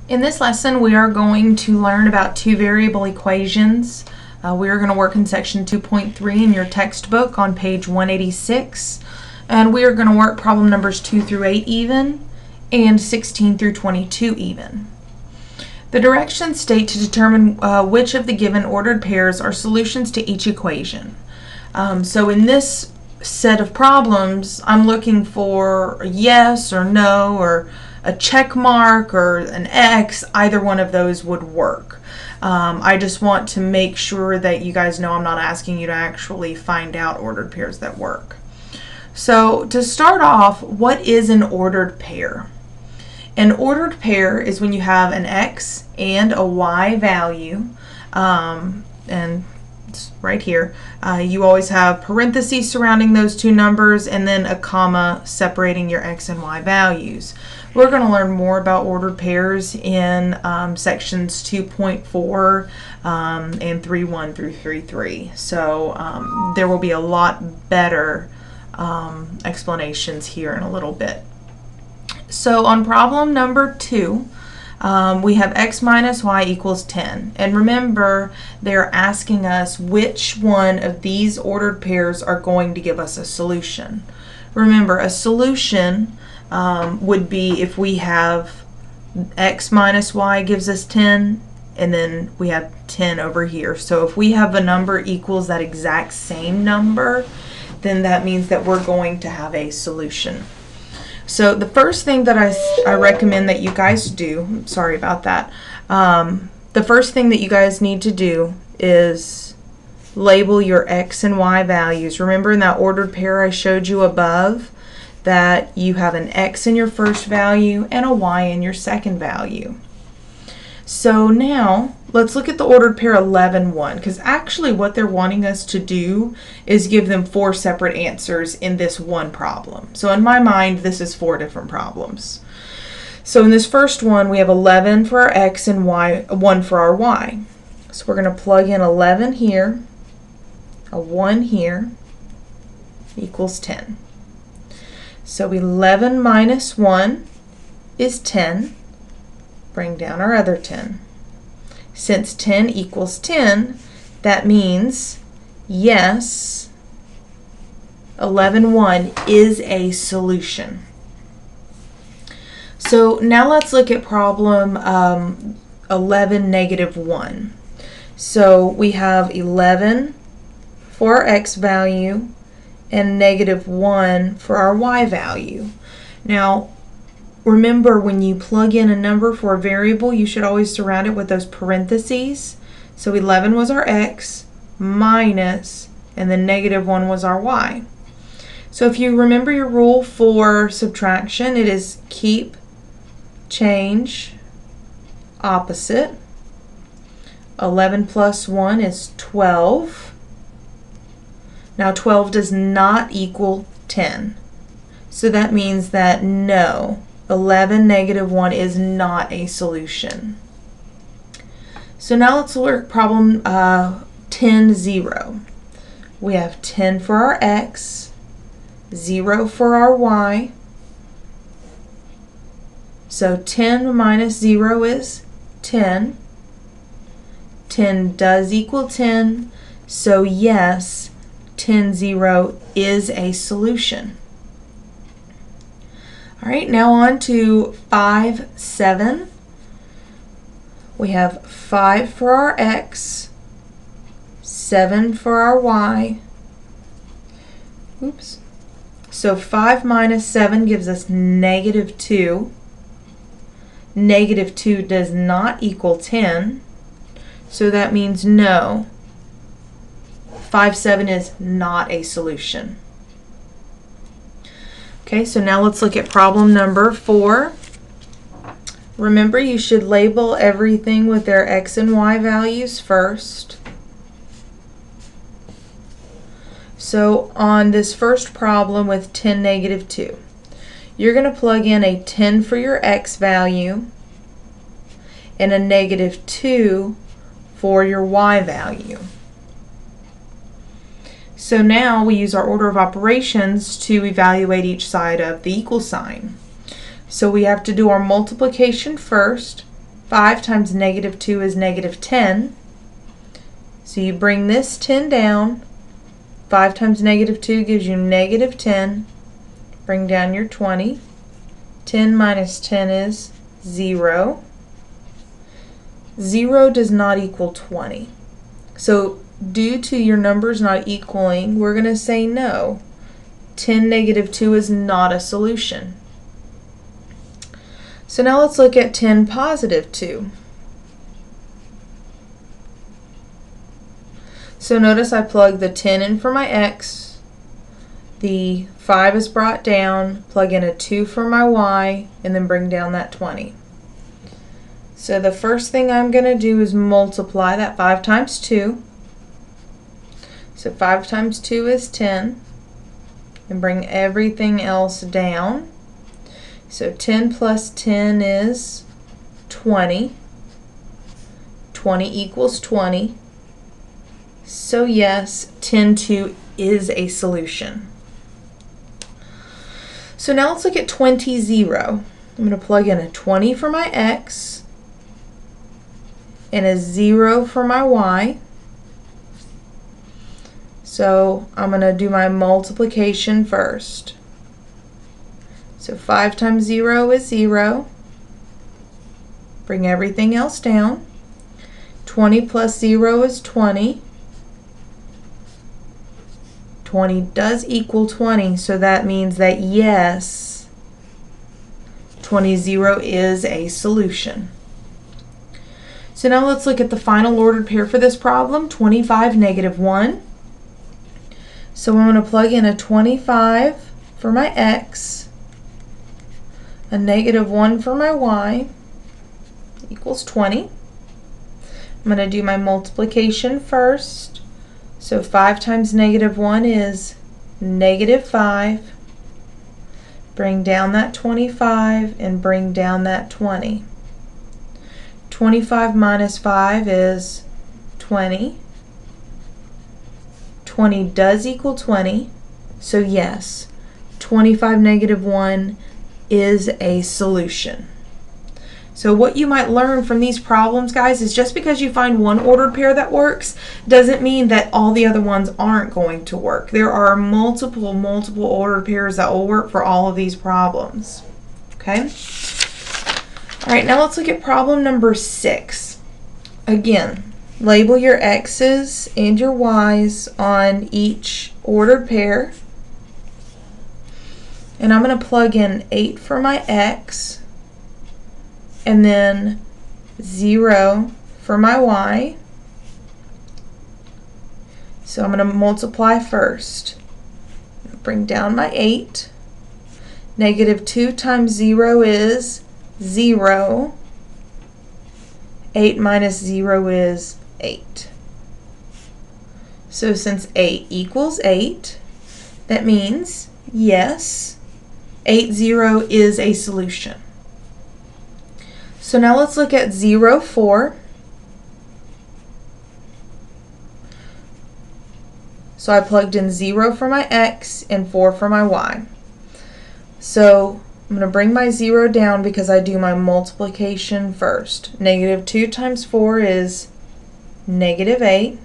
In this lesson, we are going to learn about two variable equations. We are going to work in section 2.3 in your textbook on page 186, and we are going to work problem numbers 2 through 8 even and 16 through 22 even. The directions state to determine which of the given ordered pairs are solutions to each equation. So in this set of problems, I'm looking for a yes or no or a check mark or an X. Either one of those would work. I just want to make sure that you guys know I'm not asking you to actually find out ordered pairs that work. So to start off, what is an ordered pair? An ordered pair is when you have an X and a Y value, and it's right here. You always have parentheses surrounding those two numbers and then a comma separating your X and Y values. We're going to learn more about ordered pairs in sections 2.4 and 3.1 through 3.3. So there will be a lot better explanations here in a little bit. So on problem number 2, we have x minus y equals 10. And remember, they're asking us which one of these ordered pairs are going to give us a solution. Remember, a solution would be if we have x minus y gives us 10, and then we have 10 over here. So if we have a number equals that exact same number, then that means that we're going to have a solution. So the first thing that I recommend that you guys do, sorry about that, the first thing that you guys need to do is label your X and Y values. Remember in that ordered pair I showed you above that you have an X in your first value and a Y in your second value. So now let's look at the ordered pair 11, 1, because actually what they're wanting us to do is give them 4 separate answers in this one problem. So in my mind, this is 4 different problems. So in this first one, we have 11 for our X and Y, 1 for our Y. So we're going to plug in 11 here, a 1 here, equals 10. So 11 minus 1 is 10. Bring down our other 10. Since 10 equals 10, that means, yes, 11, 1 is a solution. So now let's look at problem 11, negative 1. So we have 11 for our X value and negative 1 for our Y value. Now, remember, when you plug in a number for a variable, you should always surround it with those parentheses. So 11 was our X minus, and then negative 1 was our Y. So if you remember your rule for subtraction, it is keep, change, opposite. 11 plus 1 is 12. Now 12 does not equal 10. So that means that no, 11, negative 1 is not a solution. So now let's work problem 10, 0. We have 10 for our X, 0 for our Y. So 10 minus 0 is 10. 10 does equal 10. So yes, 10, 0 is a solution. All right, now on to 5, 7. We have 5 for our X, 7 for our Y. Oops. So 5 minus 7 gives us negative 2. Negative 2 does not equal 10. So that means no, 5, 7 is not a solution. Okay, so now let's look at problem number 4. Remember, you should label everything with their X and Y values first. So on this first problem with 10, negative 2, you're going to plug in a 10 for your X value and a negative 2 for your Y value. So now we use our order of operations to evaluate each side of the equal sign. So we have to do our multiplication first. 5 times negative 2 is negative 10. So you bring this 10 down. 5 times negative 2 gives you negative 10. Bring down your 20. 10 minus 10 is 0. 0 does not equal 20. So due to your numbers not equaling, we're going to say no. 10 negative 2 is not a solution. So now let's look at 10 positive 2. So notice I plug the 10 in for my x, the 5 is brought down, plug in a 2 for my y, and then bring down that 20. So the first thing I'm going to do is multiply that 5 times 2. So 5 times 2 is 10, and bring everything else down. So 10 plus 10 is 20. 20 equals 20. So yes, 10-2 is a solution. So now let's look at 20-0. I'm going to plug in a 20 for my x and a 0 for my y. So I'm going to do my multiplication first. So 5 times 0 is 0. Bring everything else down. 20 plus 0 is 20. 20 does equal 20, so that means that yes, 20-0 is a solution. So now let's look at the final ordered pair for this problem, 25, negative 1. So I'm going to plug in a 25 for my x, a negative 1 for my y, equals 20. I'm going to do my multiplication first. So 5 times negative 1 is negative 5. Bring down that 25 and bring down that 20. 25 minus 5 is 20. 20 does equal 20. So yes, 25 negative 1 is a solution. So what you might learn from these problems, guys, is just because you find one ordered pair that works doesn't mean that all the other ones aren't going to work. There are multiple ordered pairs that will work for all of these problems. Okay? All right, now let's look at problem number 6. Again, label your x's and your y's on each ordered pair. And I'm going to plug in 8 for my x, and then 0 for my y. So I'm going to multiply first. Bring down my 8. Negative 2 times 0 is 0. 8 minus 0 is 8. So since 8 equals 8, that means yes, 8-0 is a solution. So now let's look at 0, 4. So I plugged in 0 for my x and 4 for my y. So I'm going to bring my 0 down because I do my multiplication first. Negative 2 times 4 is negative 8.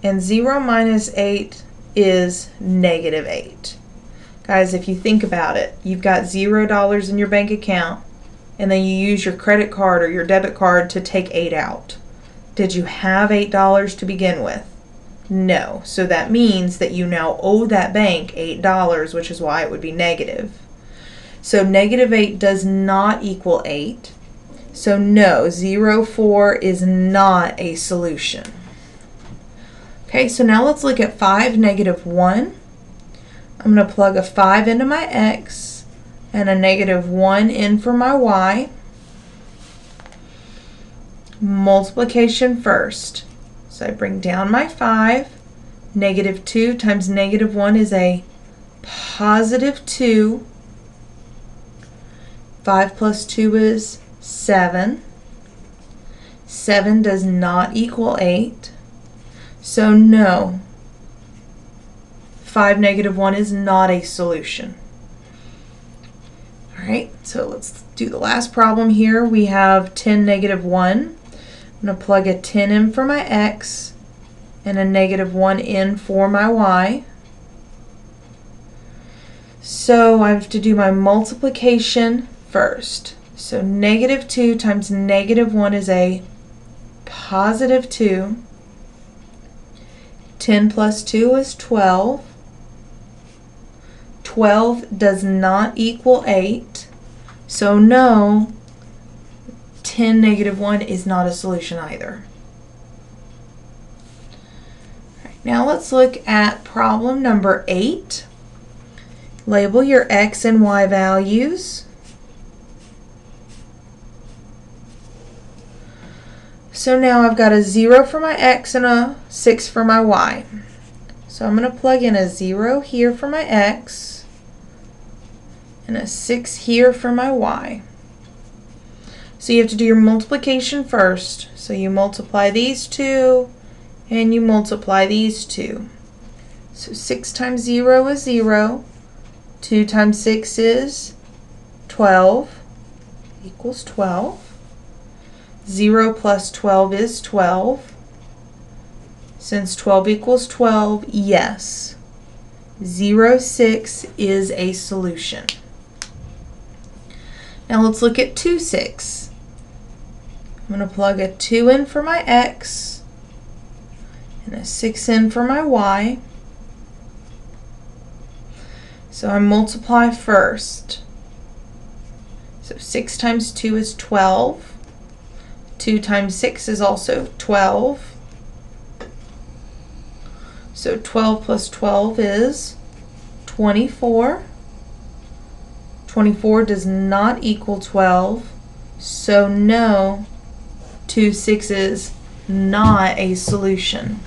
And 0 minus 8 is negative 8. Guys, if you think about it, you've got $0 in your bank account, and then you use your credit card or your debit card to take 8 out. Did you have $8 to begin with? No. So that means that you now owe that bank $8, which is why it would be negative. So negative 8 does not equal 8. So no, 0, 4 is not a solution. Okay, so now let's look at 5, negative 1. I'm going to plug a 5 into my x and a negative 1 in for my y. Multiplication first. So I bring down my 5. Negative 2 times negative 1 is a positive 2. 5 plus 2 is 7. 7 does not equal 8. So no, 5, negative 1 is not a solution. Alright, so let's do the last problem here. We have 10, -1. I'm going to plug a 10 in for my x and a -1 in for my y. So I have to do my multiplication first. So -2 times -1 is a +2. 10 plus 2 is 12. 12 does not equal 8. So no, 10 -1 is not a solution either. All right, now let's look at problem number 8. Label your x and y values. So now I've got a 0 for my x and a 6 for my y. So I'm going to plug in a 0 here for my x and a 6 here for my y. So you have to do your multiplication first. So you multiply these two and you multiply these two. So 6 times 0 is 0. 2 times 6 is 12 equals 12. 0 plus 12 is 12. Since 12 equals 12, yes, 0, 6 is a solution. Now let's look at 2, 6. I'm going to plug a 2 in for my x and a 6 in for my y. So I multiply first. So 6 times 2 is 12. 2 times 6 is also 12. So 12 plus 12 is 24. 24 does not equal 12. So no, 2, 6 is not a solution.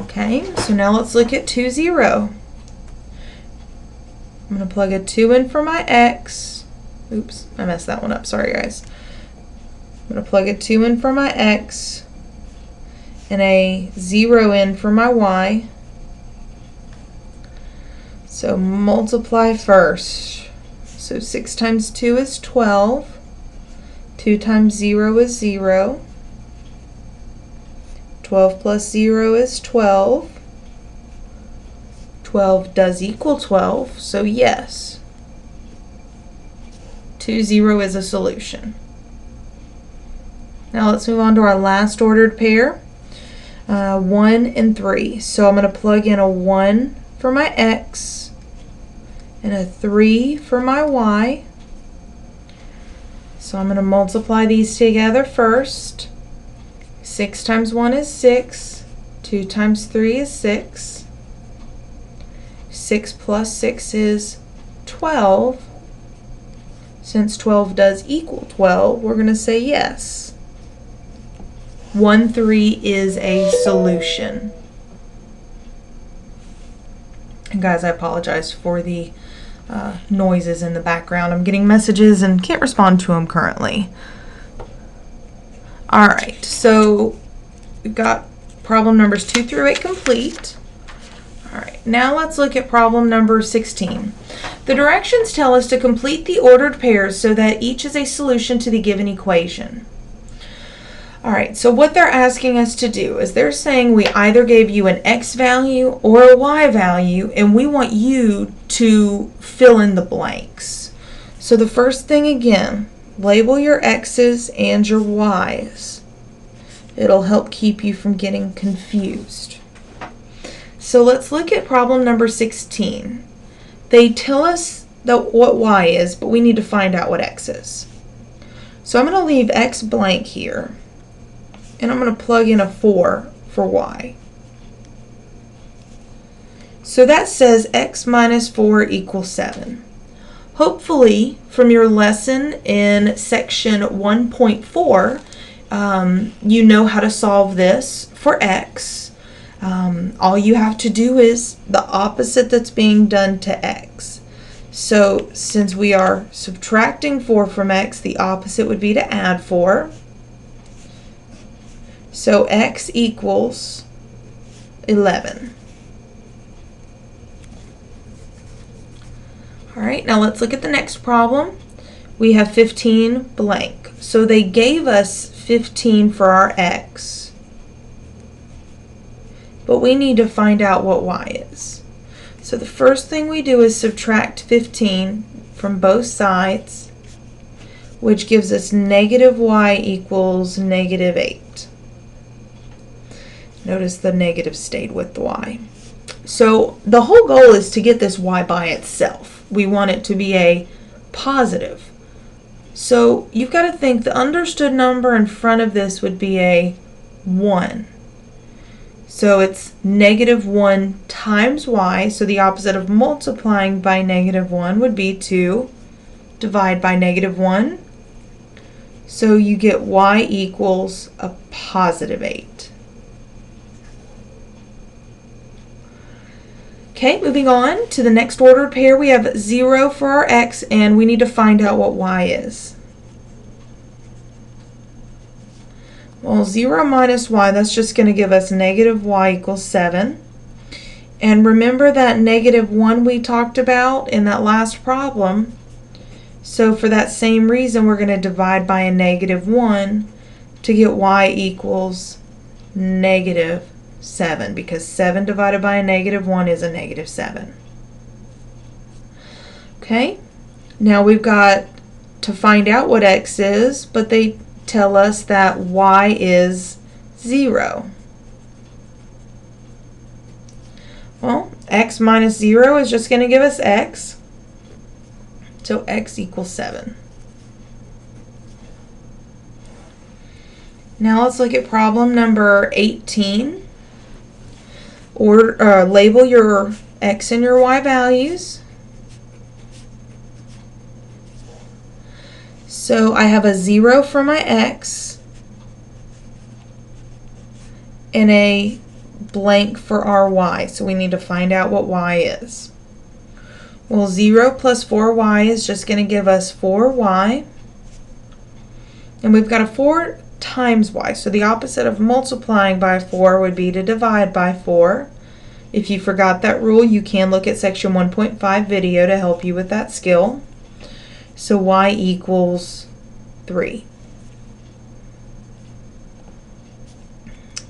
Okay, so now let's look at 2, 0. I'm going to plug a 2 in for my x. Oops, I messed that one up. Sorry, guys. I'm going to plug a 2 in for my x and a 0 in for my y. So multiply first. So 6 times 2 is 12. 2 times 0 is 0. 12 plus 0 is 12. 12 does equal 12, so yes. 2, 0 is a solution. Now let's move on to our last ordered pair, 1 and 3. So I'm going to plug in a 1 for my x and a 3 for my y. So I'm going to multiply these together first. 6 times 1 is 6. 2 times 3 is 6. 6 plus 6 is 12. Since 12 does equal 12, we're going to say yes. 1, 3 is a solution. And guys, I apologize for the noises in the background. I'm getting messages and can't respond to them currently. Alright, so we've got problem numbers 2 through 8 complete. Alright, now let's look at problem number 16. The directions tell us to complete the ordered pairs so that each is a solution to the given equation. Alright, so what they're asking us to do is they're saying we either gave you an x value or a y value and we want you to fill in the blanks. So the first thing again, label your x's and your y's. It'll help keep you from getting confused. So let's look at problem number 16. They tell us what y is, but we need to find out what x is. So I'm going to leave x blank here, and I'm going to plug in a 4 for y. So that says x minus 4 equals 7. Hopefully, from your lesson in section 1.4, you know how to solve this for x. All you have to do is the opposite that's being done to x. So since we are subtracting 4 from x, the opposite would be to add 4. So x equals 11. All right, now let's look at the next problem. We have 15 blank. So they gave us 15 for our x, but we need to find out what y is. So the first thing we do is subtract 15 from both sides, which gives us negative y equals negative 8. Notice the negative stayed with the y. So the whole goal is to get this y by itself. We want it to be a positive. So you've got to think the understood number in front of this would be a 1. So it's negative 1 times y. So the opposite of multiplying by negative 1 would be to divide by negative 1. So you get y equals a positive 8. Okay, moving on to the next ordered pair. We have 0 for our x, and we need to find out what y is. Well, 0 minus y, that's just going to give us negative y equals 7. And remember that negative 1 we talked about in that last problem. So for that same reason, we're going to divide by a negative 1 to get y equals negative 7, because 7 divided by a negative 1 is a negative 7. Okay, now we've got to find out what x is, but they tell us that y is 0. Well, x minus 0 is just going to give us x, so x equals 7. Now let's look at problem number 18. Or label your x and your y values. So I have a 0 for my x and a blank for our y. So we need to find out what y is. Well, 0 plus 4y is just going to give us 4y. And we've got a 4 times y. So the opposite of multiplying by 4 would be to divide by 4. If you forgot that rule, you can look at section 1.5 video to help you with that skill. So y equals 3.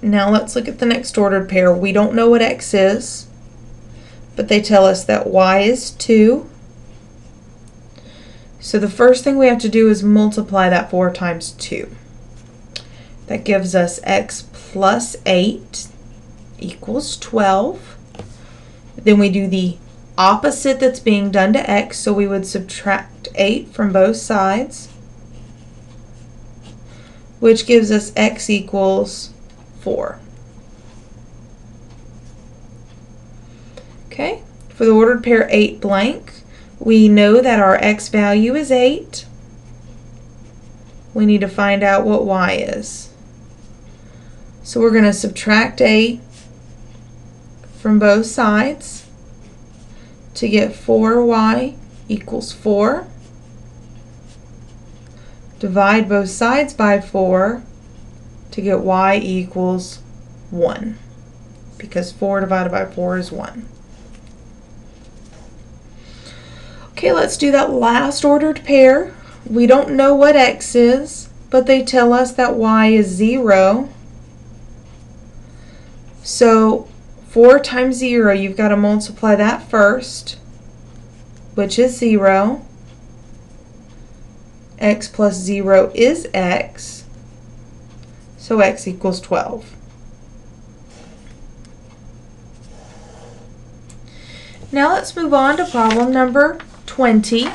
Now let's look at the next ordered pair. We don't know what x is, but they tell us that y is 2. So the first thing we have to do is multiply that 4 times 2. That gives us x plus 8 equals 12. Then we do the opposite that's being done to x, so we would subtract 8 from both sides, which gives us x equals 4. Okay, for the ordered pair 8 blank, we know that our x value is 8. We need to find out what y is. So we're going to subtract 8 from both sides to get 4y equals 4. Divide both sides by 4 to get y equals 1, because 4 divided by 4 is 1. Okay, let's do that last ordered pair. We don't know what x is, but they tell us that y is 0. So 4 times 0, you've got to multiply that first, which is 0. X plus 0 is x, so x equals 12. Now let's move on to problem number 20.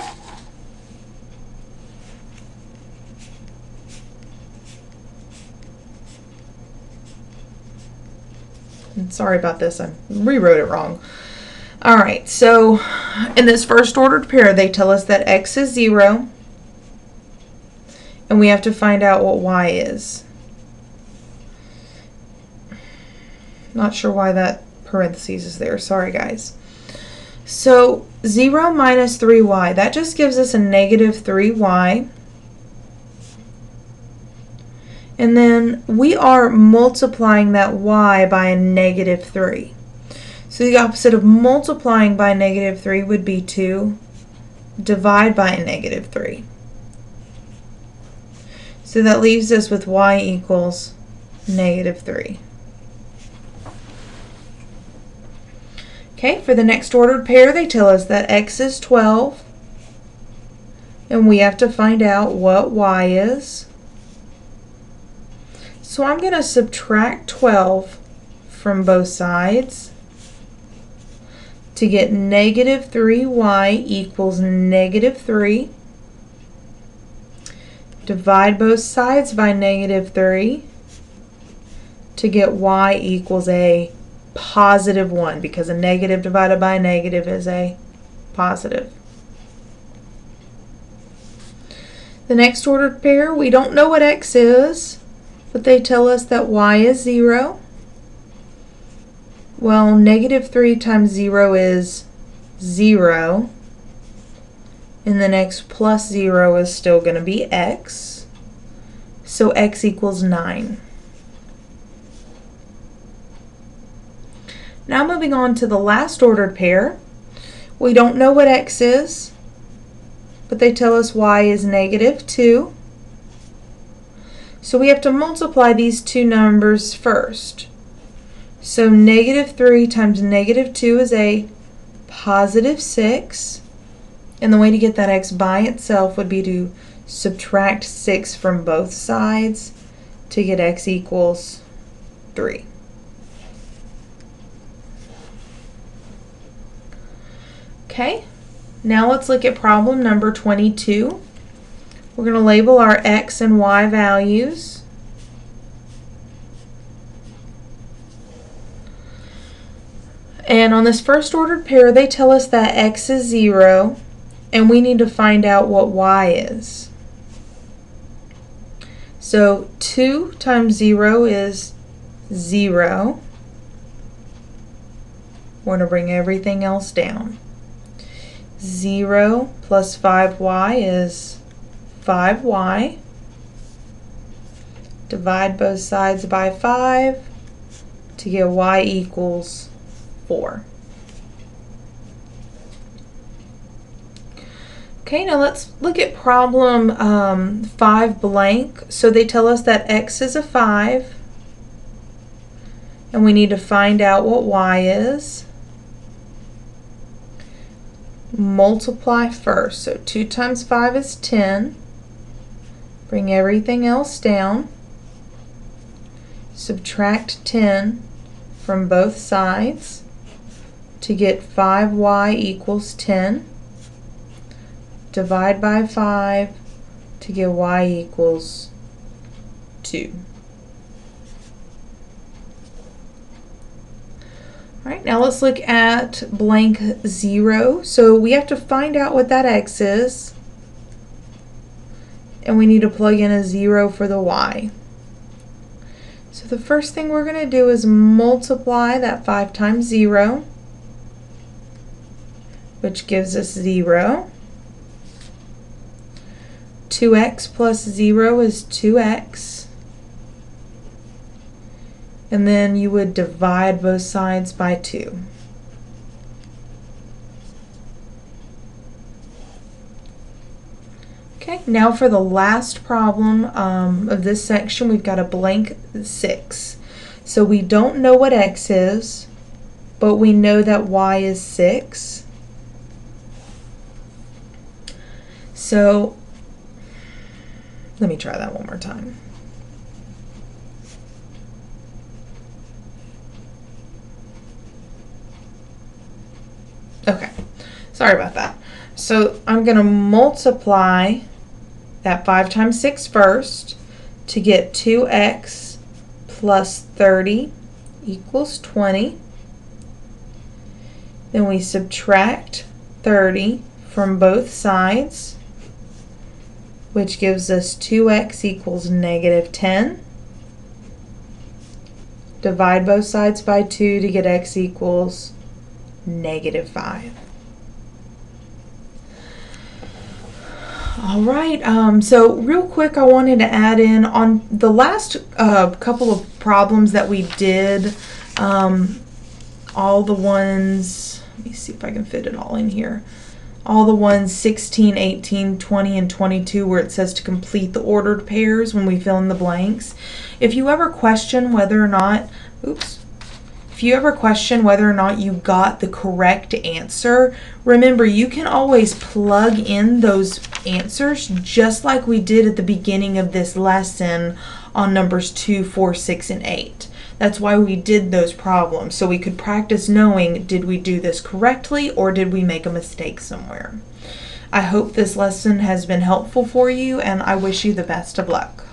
And sorry about this, I rewrote it wrong. Alright, so in this first ordered pair, they tell us that x is 0, and we have to find out what y is. Not sure why that parentheses is there, sorry guys. So 0 minus 3y, that just gives us a negative 3y. And then we are multiplying that y by a negative 3. So the opposite of multiplying by negative 3 would be to divide by a negative 3. So that leaves us with y equals negative 3. Okay, for the next ordered pair, they tell us that x is 12, and we have to find out what y is. So I'm going to subtract 12 from both sides to get negative 3y equals negative 3. Divide both sides by negative 3 to get y equals a positive 1, because a negative divided by a negative is a positive. The next ordered pair, we don't know what x is, but they tell us that y is 0. Well, negative 3 times 0 is 0. And the next plus 0 is still going to be x. So x equals 9. Now moving on to the last ordered pair. We don't know what x is, but they tell us y is negative 2. So we have to multiply these two numbers first. So negative 3 times negative 2 is a positive 6. And the way to get that x by itself would be to subtract 6 from both sides to get x equals 3. Okay, now let's look at problem number 22. We're going to label our x and y values. And on this first ordered pair, they tell us that x is 0, and we need to find out what y is. So 2 times 0 is 0. We're going to bring everything else down. 0 plus 5y is 5y. Divide both sides by 5 to get y equals 4. Okay, now let's look at problem 5 blank. So they tell us that x is a 5, and we need to find out what y is. Multiply first. So 2 times 5 is 10. Bring everything else down. Subtract 10 from both sides to get 5y equals 10. Divide by 5 to get y equals 2. All right, now let's look at blank 0. So we have to find out what that x is, and we need to plug in a 0 for the y. So the first thing we're going to do is multiply that 5 times 0, which gives us 0. 2x plus 0 is 2x. And then you would divide both sides by 2. Okay, now for the last problem of this section, we've got a blank 6. So we don't know what x is, but we know that y is 6. So let me try that one more time. Okay, sorry about that. So I'm going to multiply that 5 times 6 first to get 2x plus 30 equals 20. Then we subtract 30 from both sides, which gives us 2x equals negative 10. Divide both sides by 2 to get x equals negative 5. All right, so real quick, I wanted to add in on the last couple of problems that we did, all the ones, let me see if I can fit it all in here. all the ones 16, 18, 20, and 22 where it says to complete the ordered pairs when we fill in the blanks. If you ever question whether or not, if you ever question whether or not you got the correct answer, remember you can always plug in those answers just like we did at the beginning of this lesson on numbers 2, 4, 6, and 8. That's why we did those problems, so we could practice knowing, did we do this correctly or did we make a mistake somewhere? I hope this lesson has been helpful for you, and I wish you the best of luck.